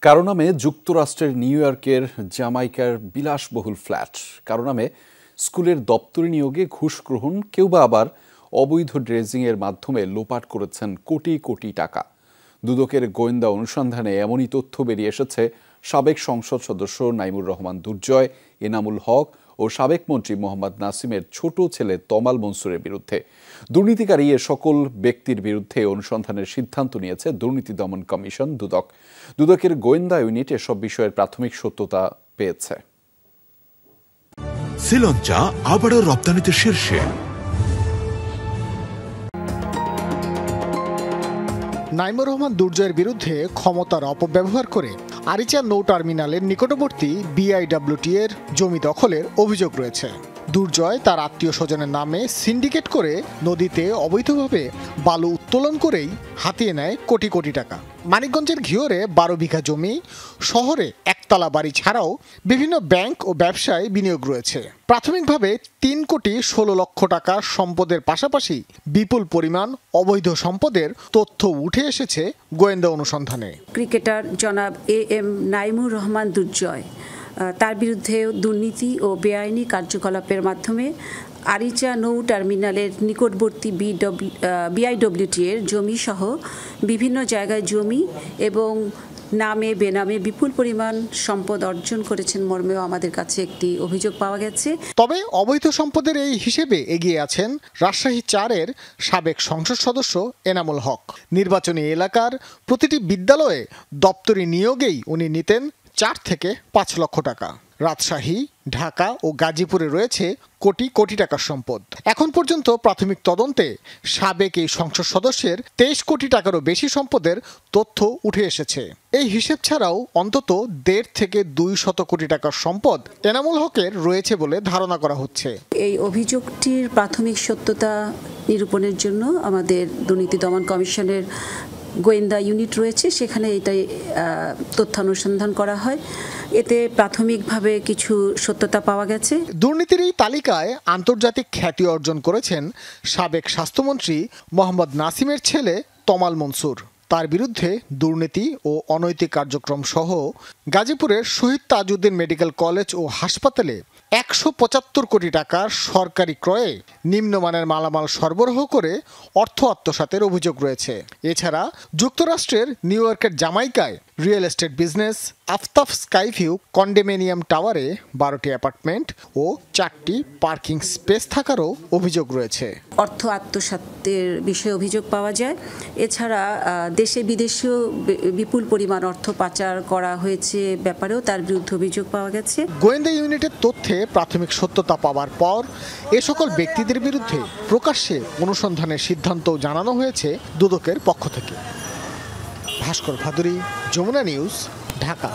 কারো নামে যুক্তরাষ্ট্রের নিউ ইয়র্কের জামাইকার বিলাসবহুল ফ্ল্যাট, কারো নামে স্কুলের দপ্তরি নিয়োগে ঘুষ গ্রহণ, কেউ বা আবার অবৈধ ড্রেজিংয়ের মাধ্যমে লোপাট করেছেন কোটি কোটি টাকা। দুদকের গোয়েন্দা অনুসন্ধানে এমনই তথ্য বেরিয়ে এসেছে সাবেক সংসদ সদস্য নাইমুর রহমান দুর্জয়, এনামুল হক ও সাবেক মন্ত্রী মোহাম্মদ নাসিমের ছোট ছেলে তমাল মনসুরের বিরুদ্ধে। দুর্নীতিকারী এ সকল ব্যক্তির বিরুদ্ধে অনুসন্ধানের সিদ্ধান্ত নিয়েছে দুর্নীতি দমন কমিশন দুদক। দুদকের গোয়েন্দা ইউনিট এসব বিষয়ের প্রাথমিক সত্যতা পেয়েছে। শ্রীলঙ্কা আবারও রপ্তানিতে শীর্ষে। নাইমুর রহমান দুর্জয়ের বিরুদ্ধে ক্ষমতার অপব্যবহার করে আরিচা নৌ টার্মিনালের নিকটবর্তী বিআইডব্লিউটি এর জমি দখলের অভিযোগ রয়েছে। দুর্জয় তার আত্মীয় স্বজনের নামে সিন্ডিকেট করে নদীতে অবৈধভাবে বালু উত্তোলন করেই হাতিয়ে নেয় কোটি কোটি টাকা। মানিকগঞ্জের ঘিওরে 12 বিঘা জমি, শহরে একতলা বাড়ি ছাড়াও বিভিন্ন ব্যাংক ও ব্যবসায় বিনিয়োগ রয়েছে। প্রাথমিকভাবে 3 কোটি 16 লক্ষ টাকার সম্পদের পাশাপাশি বিপুল পরিমাণ অবৈধ সম্পদের তথ্য উঠে এসেছে গোয়েন্দা অনুসন্ধানে। ক্রিকেটার জনাব AM নাইমুর রহমান দুর্জয়, তার বিরুদ্ধে দুর্নীতি ও বেআইনি কার্যকলাপের মাধ্যমে আরিচা নৌ টার্মিনালের নিকটবর্তী বিআইডব্লিউটি এর জমি সহ বিভিন্ন জায়গায় জমি এবং নামে বেনামে বিপুল পরিমাণ সম্পদ অর্জন করেছেন মর্মেও আমাদের কাছে একটি অভিযোগ পাওয়া গেছে। তবে অবৈধ সম্পদের এই হিসেবে এগিয়ে আছেন রাজশাহী 4-এর সাবেক সংসদ সদস্য এনামুল হক। নির্বাচনী এলাকার প্রতিটি বিদ্যালয়ে দপ্তরি নিয়োগেই উনি নিতেন 4 থেকে 5 লক্ষ টাকা। রাজশাহী, ঢাকা ও গাজীপুরে রয়েছে কোটি কোটি টাকার সম্পদ। এখন পর্যন্ত প্রাথমিক তদন্তে সাবেক এই সংসদ সদস্যের 23 কোটি টাকারও বেশি সম্পদের তথ্য উঠে এসেছে। এই হিসেব ছাড়াও অন্তত 1.5 থেকে 200 কোটি টাকার সম্পদ এনামুল হকের রয়েছে বলে ধারণা করা হচ্ছে। এই অভিযোগটির প্রাথমিক সত্যতা নিরূপণের জন্য আমাদের দুর্নীতি দমন কমিশনের গোয়েন্দা ইউনিট রয়েছে, সেখানে এটাই তথ্যানুসন্ধান করা হয়। এতে প্রাথমিকভাবে কিছু সত্যতা পাওয়া গেছে। দুর্নীতির এই তালিকায় আন্তর্জাতিক খ্যাতি অর্জন করেছেন সাবেক স্বাস্থ্যমন্ত্রী মোহাম্মদ নাসিমের ছেলে তমাল মনসুর। তার বিরুদ্ধে দুর্নীতি ও অনৈতিক কার্যক্রম সহ গাজীপুরের শহীদ তাজউদ্দিন মেডিকেল কলেজ ও হাসপাতালে 175 কোটি টাকার সরকারি ক্রয়ে নিম্নমানের মালামাল সরবরাহ করে অর্থ আত্মসাতের অভিযোগ রয়েছে। এছাড়া যুক্তরাষ্ট্রের নিউ ইয়র্কের জামাইকায় real estate business Aftab Skyview condominium টাওয়ারে 12টি অ্যাপার্টমেন্ট ও 4টি পার্কিং স্পেস থাকারও অভিযোগ রয়েছে। অর্থ আত্মসাতের বিষয়ে অভিযোগ পাওয়া যায়। এছাড়া দেশে বিদেশেও বিপুল পরিমাণ অর্থ পাচার করা হয়েছে ব্যাপারেও তার বিরুদ্ধে অভিযোগ পাওয়া গেছে। গোয়েন্দা ইউনিটের তথ্যে প্রাথমিক সত্যতা পাওয়ার পর এ সকল ব্যক্তিদের বিরুদ্ধে প্রকাশ্যে অনুসন্ধানের সিদ্ধান্ত জানানো হয়েছে দুদকের পক্ষ থেকে। ভাস্কর ভাদুরী, যমুনা নিউজ, ঢাকা।